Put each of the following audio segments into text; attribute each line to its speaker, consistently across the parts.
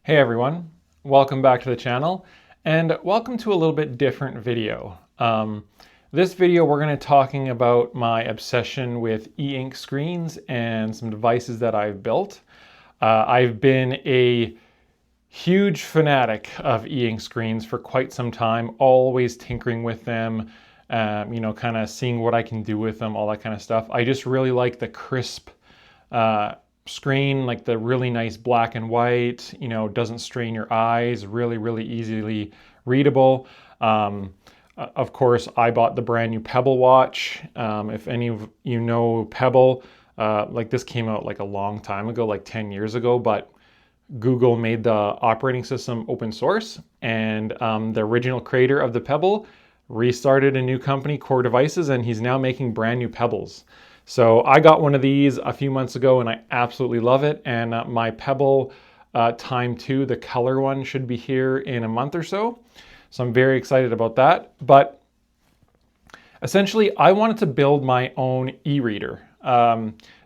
Speaker 1: Hey everyone, welcome back to the channel and welcome to a little bit different video. This video we're going to be talking about my obsession with e-ink screens and some devices that I've built. I've been a huge fanatic of e-ink screens for quite some time, always tinkering with them, kind of seeing what I can do with them, all that kind of stuff. I just really like the crisp screen, like the really nice black and white, doesn't strain your eyes, really easily readable. Of course, I bought the brand new Pebble watch. If any of you know Pebble, like this came out like a long time ago, like 10 years ago, but Google made the operating system open source, and the original creator of the Pebble restarted a new company, Core Devices, and he's now making brand new Pebbles. So I got one of these a few months ago and I absolutely love it. And my Pebble Time 2, the color one, should be here in a month or so. So I'm very excited about that. But essentially, I wanted to build my own e-reader.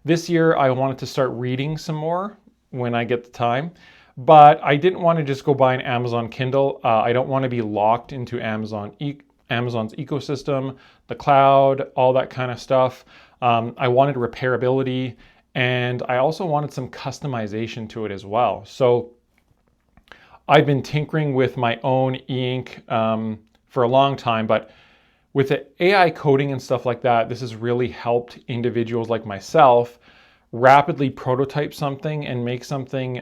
Speaker 1: This year, I wanted to start reading some more when I get the time. But I didn't want to just go buy an Amazon Kindle. I don't want to be locked into Amazon's ecosystem, the cloud, all that kind of stuff. I wanted repairability, and I also wanted some customization to it as well. So I've been tinkering with my own e-ink for a long time, but with the AI coding and stuff like that, this has really helped individuals like myself rapidly prototype something and make something,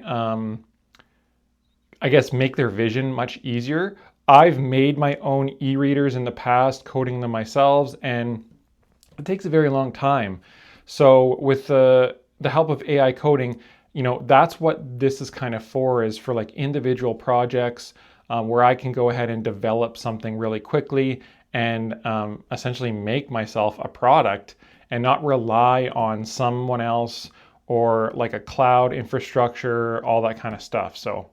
Speaker 1: make their vision much easier. I've made my own e-readers in the past, coding them myself, and it takes a very long time. So with the help of AI coding, that's what this is kind of for, is for like individual projects where I can go ahead and develop something really quickly and essentially make myself a product and not rely on someone else or like a cloud infrastructure, all that kind of stuff. So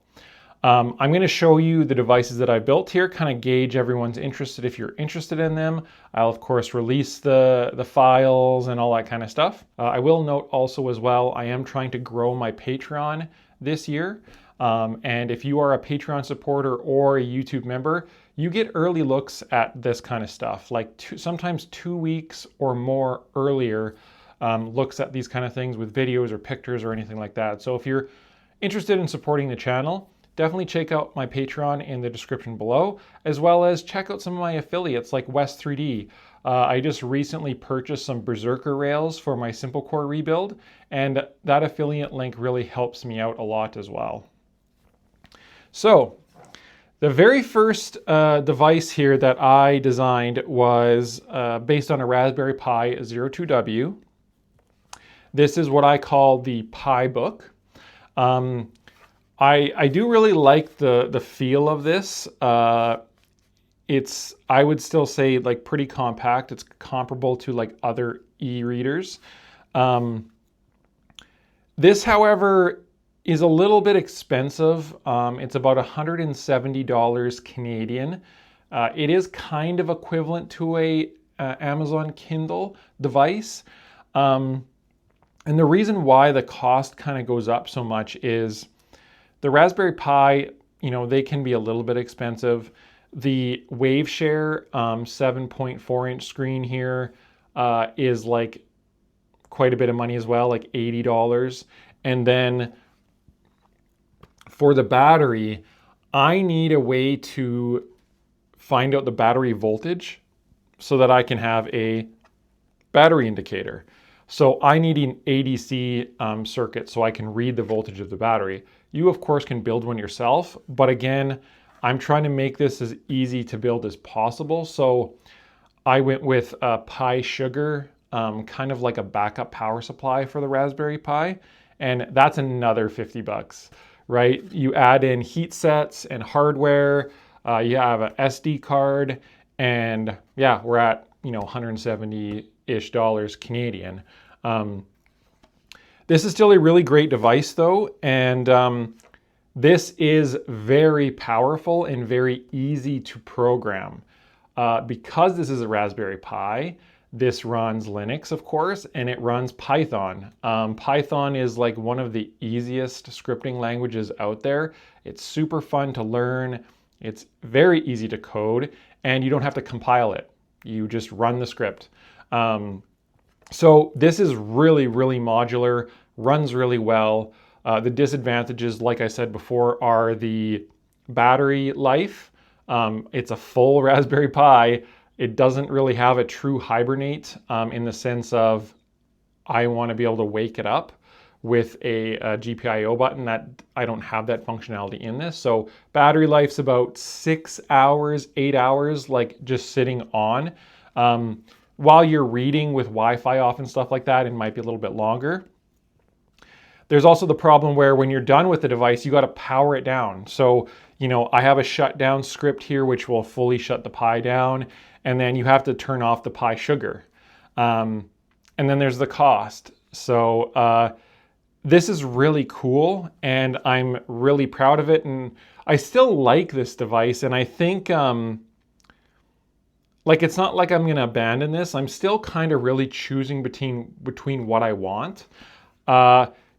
Speaker 1: I'm going to show you the devices that I built here, kind of gauge everyone's interested if you're interested in them. I'll of course release the files and all that kind of stuff. I will note also as well, I am trying to grow my Patreon this year. And if you are a Patreon supporter or a YouTube member, you get early looks at this kind of stuff, like sometimes 2 weeks or more earlier looks at these kind of things with videos or pictures or anything like that. So if you're interested in supporting the channel, definitely check out my Patreon in the description below, as well as check out some of my affiliates like West 3D. I just recently purchased some Berserker rails for my Simple Core rebuild, and that affiliate link really helps me out a lot as well. So the very first device here that I designed was based on a Raspberry Pi 02W. This is what I call the PiBook. I do really like the feel of this. It's, I would still say, like pretty compact. It's comparable to like other e-readers. This, however, is a little bit expensive. It's about $170 Canadian. It is kind of equivalent to a Amazon Kindle device. And the reason why the cost kind of goes up so much is the Raspberry Pi, they can be a little bit expensive. The WaveShare 7.4 inch screen here is like quite a bit of money as well, like $80. And then for the battery, I need a way to find out the battery voltage so that I can have a battery indicator. So I need an ADC circuit so I can read the voltage of the battery. You, of course, can build one yourself, but again, I'm trying to make this as easy to build as possible. So I went with a Pi Sugar, kind of like a backup power supply for the Raspberry Pi, and that's another 50 bucks, right? You add in heat sets and hardware, you have an SD card, and yeah, we're at, $170-ish Canadian. This is still a really great device though, and this is very powerful and very easy to program. Because this is a Raspberry Pi, this runs Linux, of course, and it runs Python. Python is like one of the easiest scripting languages out there. It's super fun to learn. It's very easy to code, and you don't have to compile it. You just run the script. So this is really, really modular, runs really well. The disadvantages, like I said before, are the battery life. It's a full Raspberry Pi. It doesn't really have a true hibernate in the sense of I want to be able to wake it up with a GPIO button. That I don't have that functionality in this. So battery life's about 6 hours, 8 hours, like just sitting on. While you're reading with Wi-Fi off and stuff like that, it might be a little bit longer. There's also the problem where when you're done with the device, you got to power it down. So, you know, I have a shutdown script here, which will fully shut the Pi down. And then you have to turn off the Pi sugar. And then there's the cost. So this is really cool, and I'm really proud of it. And I still like this device. And I think, like, it's not like I'm going to abandon this. I'm still kind of really choosing between what I want.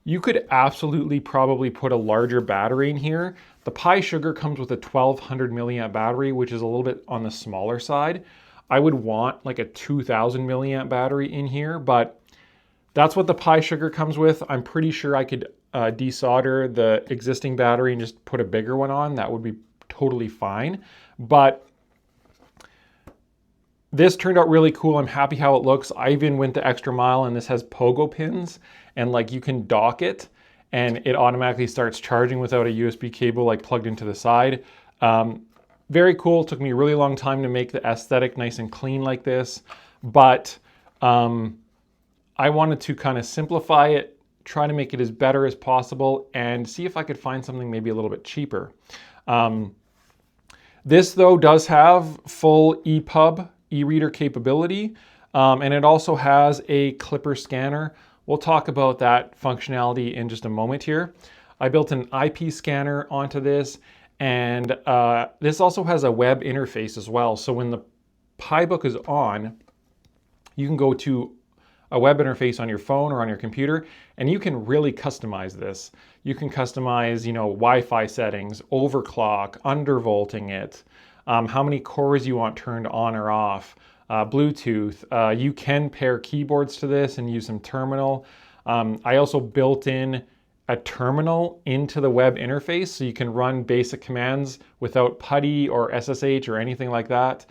Speaker 1: You could absolutely probably put a larger battery in here. The Pi Sugar comes with a 1200 milliamp battery, which is a little bit on the smaller side. I would want like a 2000 milliamp battery in here, but that's what the Pi Sugar comes with. I'm pretty sure I could desolder the existing battery and just put a bigger one on. That would be totally fine. But this turned out really cool. I'm happy how it looks. I even went the extra mile, and this has pogo pins, and like you can dock it and it automatically starts charging without a USB cable like plugged into the side. Very cool. It took me a really long time to make the aesthetic nice and clean like this, but I wanted to kind of simplify it, try to make it as better as possible, and see if I could find something maybe a little bit cheaper. This though does have full EPUB eReader capability, and it also has a Klipper scanner. We'll talk about that functionality in just a moment here. I built an IP scanner onto this, and this also has a web interface as well. So when the PiBook is on, you can go to a web interface on your phone or on your computer, and you can really customize this. You can customize, you know, Wi-Fi settings, overclock, undervolting it, how many cores you want turned on or off, Bluetooth. You can pair keyboards to this and use some terminal. I also built in a terminal into the web interface, so you can run basic commands without PuTTY or SSH or anything like that.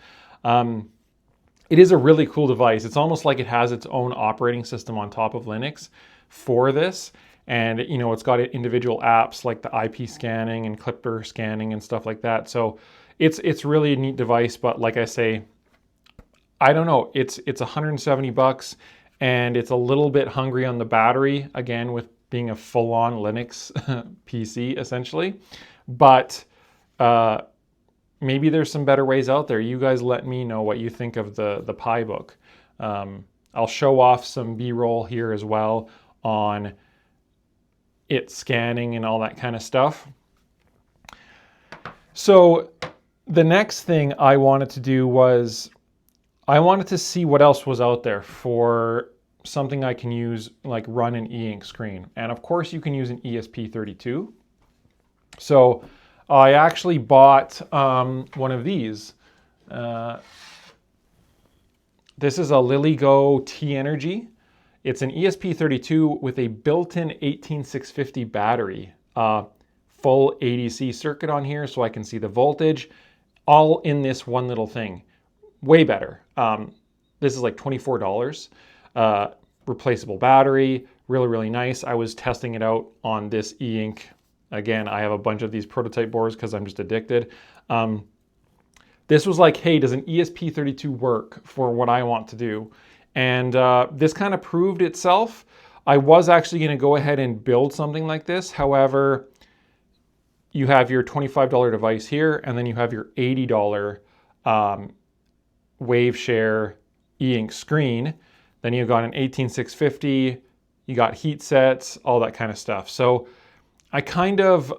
Speaker 1: It is a really cool device. It's almost like it has its own operating system on top of Linux for this. And, you know, it's got individual apps like the IP scanning and Klipper scanning and stuff like that. So it's really a neat device, but like I say, I don't know, it's 170 bucks, and it's a little bit hungry on the battery, again, with being a full-on Linux PC, essentially. But maybe there's some better ways out there. You guys let me know what you think of the PiBook. I'll show off some B-roll here as well on it scanning and all that kind of stuff. So the next thing I wanted to do was I wanted to see what else was out there for something I can use, like run an e-ink screen. And of course you can use an ESP32. So I actually bought one of these. This is a LilyGo T-Energy. It's an ESP32 with a built-in 18650 battery. Full ADC circuit on here so I can see the voltage. All in this one little thing. Way better. This is like $24. Replaceable battery, really, really nice. I was testing it out on this e-ink. Again, I have a bunch of these prototype boards because I'm just addicted. This was like, hey, does an ESP32 work for what I want to do? And this kind of proved itself. I was actually going to go ahead and build something like this. However, you have your $25 device here, and then you have your $80 WaveShare e-ink screen. Then you've got an 18650, you got heat sets, all that kind of stuff. So I kind of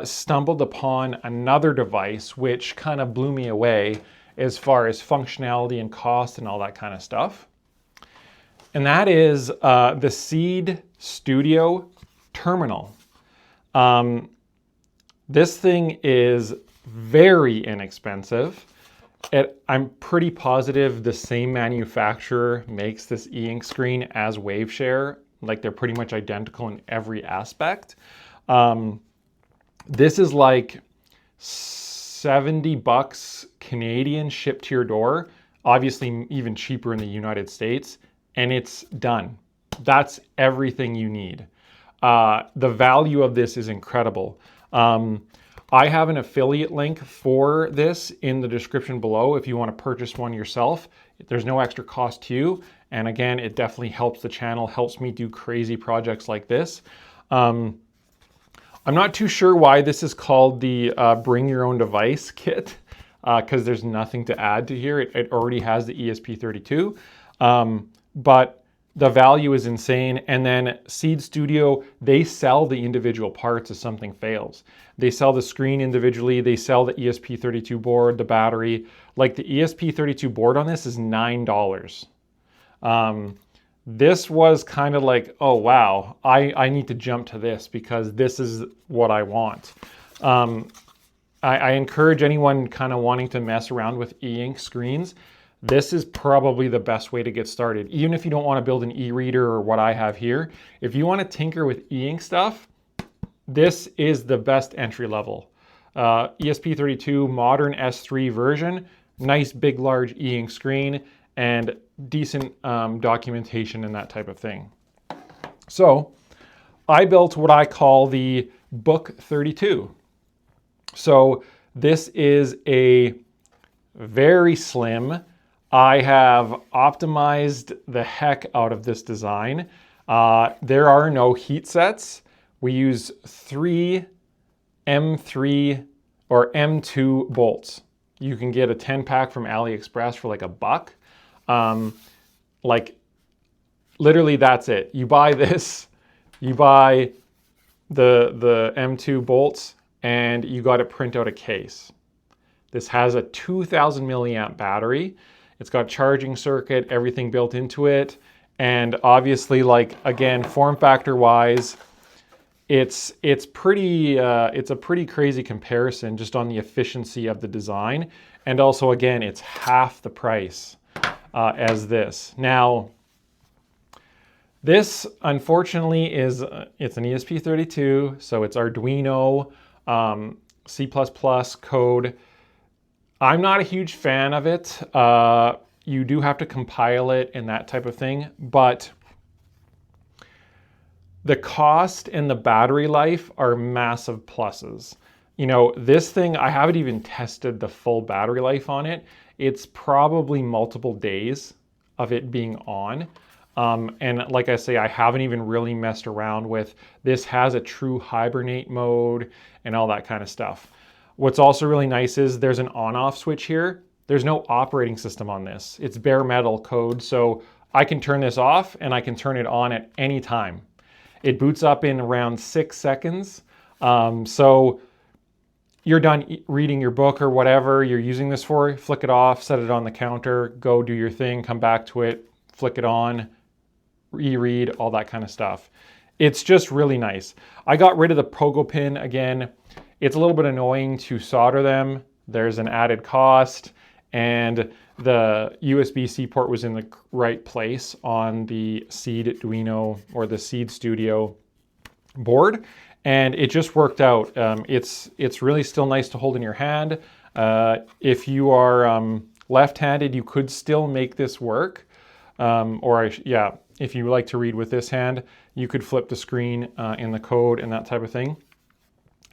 Speaker 1: stumbled upon another device which kind of blew me away as far as functionality and cost and all that kind of stuff. and that is the Seed Studio Terminal. This thing is very inexpensive. I'm pretty positive the same manufacturer makes this e-ink screen as Waveshare. Like, they're pretty much identical in every aspect. This is like $70 Canadian shipped to your door, obviously even cheaper in the United States, and it's done. That's everything you need. The value of this is incredible. I have an affiliate link for this in the description below if you want to purchase one yourself. There's no extra cost to you. And again, it definitely helps the channel, helps me do crazy projects like this. I'm not too sure why this is called the Bring Your Own Device kit, because there's nothing to add to here. It already has the ESP32, but the value is insane. And then Seed Studio, they sell the individual parts if something fails. They sell the screen individually. They sell the ESP32 board, the battery. Like, the ESP32 board on this is $9. This was kind of like, oh wow, I need to jump to this because this is what I want. I encourage anyone kind of wanting to mess around with e-ink screens. This is probably the best way to get started. Even if you don't want to build an e-reader or what I have here, if you want to tinker with e-ink stuff, this is the best entry level. ESP32 modern S3 version, nice big large e-ink screen, and decent documentation and that type of thing. So I built what I call the Book 32. So this is a very slim. I have optimized the heck out of this design. There are no heat sets. We use 3 M3 or M2 bolts. You can get a 10-pack from AliExpress for like $1. Like, literally that's it. You buy this, you buy the M2 bolts, and you got to print out a case. This has a 2000 milliamp battery. It's got charging circuit, everything built into it. And obviously, like, again, form factor wise, it's a pretty crazy comparison just on the efficiency of the design. And also, again, it's half the price as this. Now, this unfortunately is, it's an ESP32, so it's Arduino, C++ code. I'm not a huge fan of it. You do have to compile it and that type of thing, but the cost and the battery life are massive pluses. You know, this thing, I haven't even tested the full battery life on it. It's probably multiple days of it being on. And like I say, I haven't even really messed around with, this has a true hibernate mode and all that kind of stuff. What's also really nice is there's an on-off switch here. There's no operating system on this. It's bare metal code, so I can turn this off and I can turn it on at any time. It boots up in around 6 seconds. So you're done reading your book or whatever you're using this for, flick it off, set it on the counter, go do your thing, come back to it, flick it on, e-read, all that kind of stuff. It's just really nice. I got rid of the pogo pin again. It's a little bit annoying to solder them. There's an added cost, and the USB-C port was in the right place on the Seed Arduino or the Seed Studio board, and it just worked out. It's really still nice to hold in your hand. If you are left-handed, you could still make this work. If you like to read with this hand, you could flip the screen in the code and that type of thing.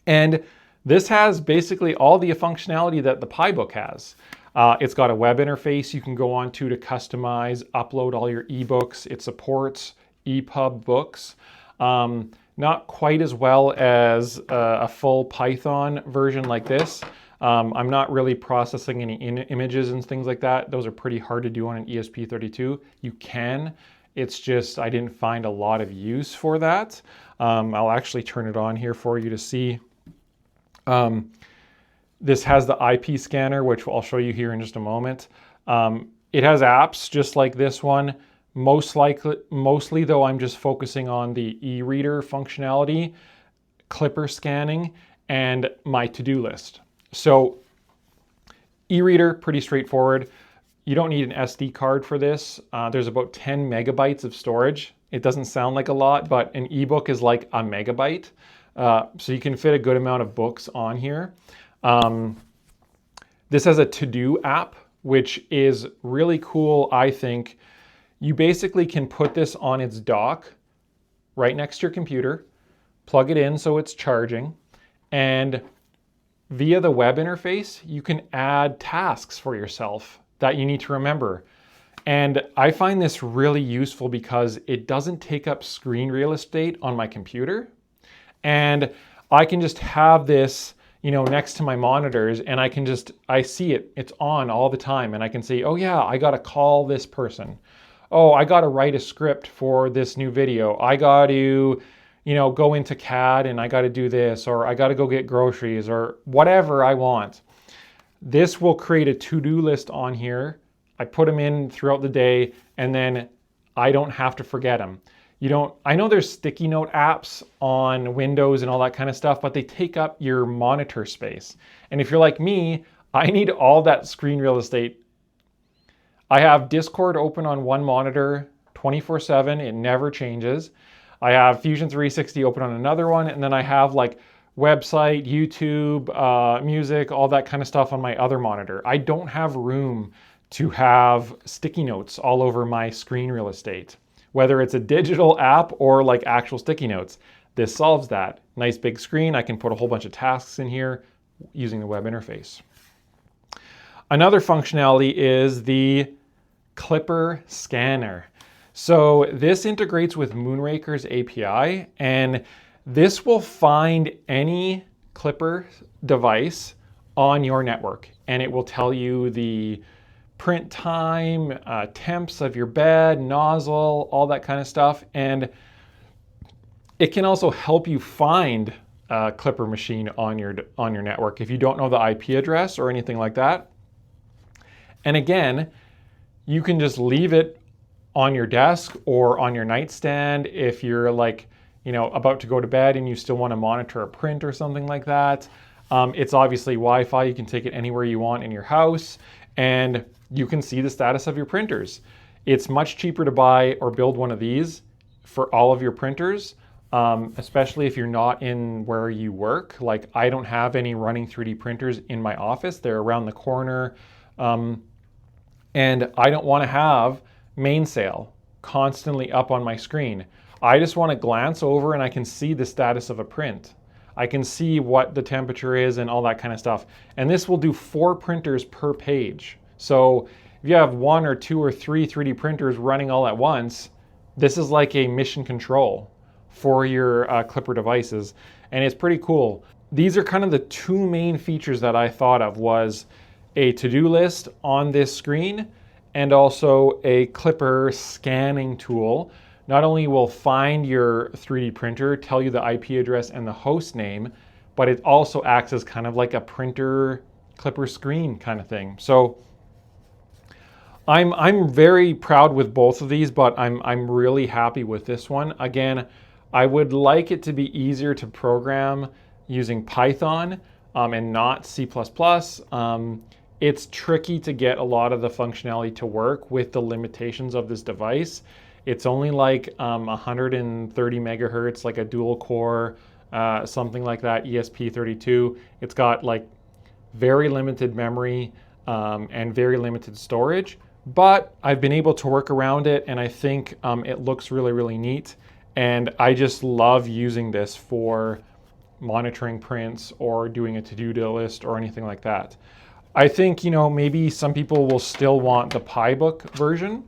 Speaker 1: And this has basically all the functionality that the PiBook has. It's got a web interface you can go on to customize, upload all your ebooks. It supports EPUB books. Not quite as well as a full Python version like this. I'm not really processing any images and things like that. Those are pretty hard to do on an ESP32. You can. It's just I didn't find a lot of use for that. I'll actually turn it on here for you to see. This has the IP scanner, which I'll show you here in just a moment. It has apps just like this one, Mostly though, I'm just focusing on the eReader functionality, Klipper scanning, and my to-do list. So eReader, pretty straightforward. You don't need an SD card for this. There's about 10 megabytes of storage. It doesn't sound like a lot, but an ebook is like a megabyte. So you can fit a good amount of books on here. This has a to-do app, which is really cool, I think. You basically can put this on its dock right next to your computer, plug it in so it's charging, and via the web interface, you can add tasks for yourself that you need to remember. And I find this really useful because it doesn't take up screen real estate on my computer. And I can just have this, next to my monitors, and I see it, it's on all the time. And I can say, oh yeah, I got to call this person. Oh, I got to write a script for this new video. I got to, go into CAD and I got to do this, or I got to go get groceries, or whatever I want. This will create a to-do list on here. I put them in throughout the day, and then I don't have to forget them. I know there's sticky note apps on Windows and all that kind of stuff, but they take up your monitor space. And if you're like me, I need all that screen real estate. I have Discord open on one monitor 24/7. It never changes. I have Fusion 360 open on another one, and then I have like website, YouTube, music, all that kind of stuff on my other monitor. I don't have room to have sticky notes all over my screen real estate, whether it's a digital app or like actual sticky notes. This solves that. Nice big screen. I can put a whole bunch of tasks in here using the web interface. Another functionality is the Klipper scanner. So this integrates with Moonraker's API, and this will find any Klipper device on your network, and it will tell you the print time, temps of your bed, nozzle, all that kind of stuff. And it can also help you find a Klipper machine on your network if you don't know the IP address or anything like that. And again, you can just leave it on your desk or on your nightstand if you're like, about to go to bed and you still want to monitor a print or something like that. It's obviously Wi-Fi. You can take it anywhere you want in your house, and you can see the status of your printers. It's much cheaper to buy or build one of these for all of your printers, especially if you're not in where you work. Like, I don't have any running 3D printers in my office. They're around the corner. And I don't want to have Mainsail constantly up on my screen. I just want to glance over and I can see the status of a print. I can see what the temperature is and all that kind of stuff. And this will do 4 printers per page. So if you have 1 or 2 or 3 3D printers running all at once, this is like a mission control for your Klipper devices. And it's pretty cool. These are kind of the 2 main features that I thought of, was a to-do list on this screen and also a Klipper scanning tool. Not only will find your 3D printer, tell you the IP address and the host name, but it also acts as kind of like a printer Klipper screen kind of thing. So I'm very proud with both of these, but I'm really happy with this one. Again, I would like it to be easier to program using Python and not C++. It's tricky to get a lot of the functionality to work with the limitations of this device. It's only like 130 megahertz, like a dual core, something like that, ESP32. It's got like very limited memory and very limited storage, but I've been able to work around it, and I think it looks really, really neat. And I just love using this for monitoring prints or doing a to-do list or anything like that. I think, maybe some people will still want the PiBook version,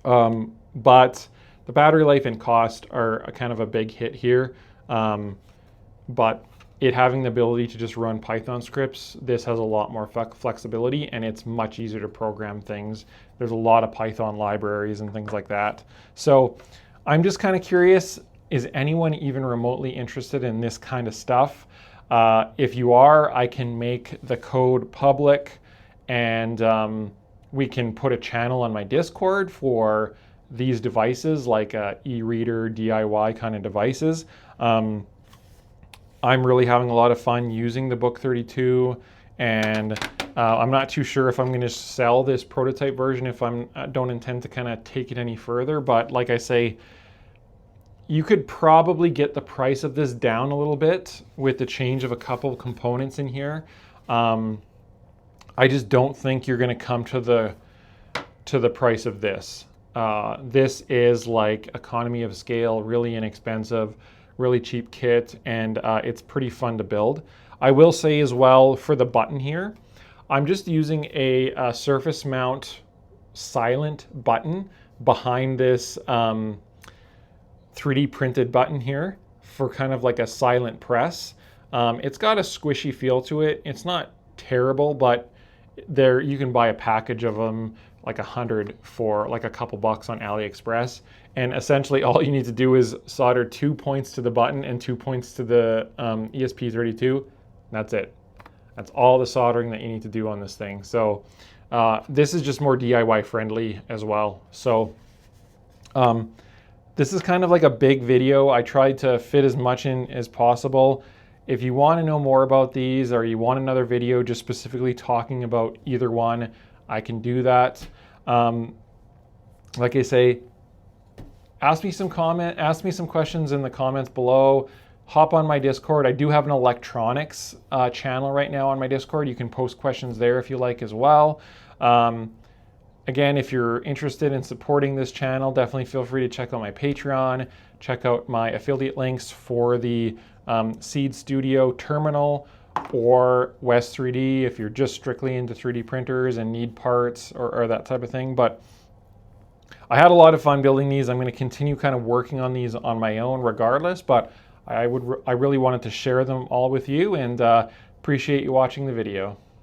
Speaker 1: but the battery life and cost are a kind of a big hit here. But it having the ability to just run Python scripts, this has a lot more flexibility, and it's much easier to program things. There's a lot of Python libraries and things like that. So I'm just kind of curious, is anyone even remotely interested in this kind of stuff? If you are, I can make the code public, and we can put a channel on my Discord for these devices, like eReader, DIY kind of devices. I'm really having a lot of fun using the Book 32, and I'm not too sure if I'm going to sell this prototype version if I don't intend to kind of take it any further. But like I say, you could probably get the price of this down a little bit with the change of a couple of components in here. I just don't think you're going to come to the price of this. This is like economy of scale, really inexpensive, really cheap kit, and it's pretty fun to build. I will say as well, for the button here, I'm just using a surface mount silent button behind this 3D printed button here for kind of like a silent press. It's got a squishy feel to it. It's not terrible, but there you can buy a package of them, like 100 for like a couple bucks on AliExpress. And essentially all you need to do is solder 2 points to the button and 2 points to the ESP32. That's it. That's all the soldering that you need to do on this thing. So this is just more DIY friendly as well. So this is kind of like a big video. I tried to fit as much in as possible. If you want to know more about these, or you want another video just specifically talking about either one, I can do that. Like I say, ask me some questions in the comments below. Hop on my Discord. I do have an electronics channel right now on my Discord. You can post questions there if you like as well. Again, if you're interested in supporting this channel, definitely feel free to check out my Patreon, check out my affiliate links for the Seed Studio terminal or West 3D if you're just strictly into 3D printers and need parts or that type of thing. But I had a lot of fun building these. I'm going to continue kind of working on these on my own regardless, but I really wanted to share them all with you, and appreciate you watching the video.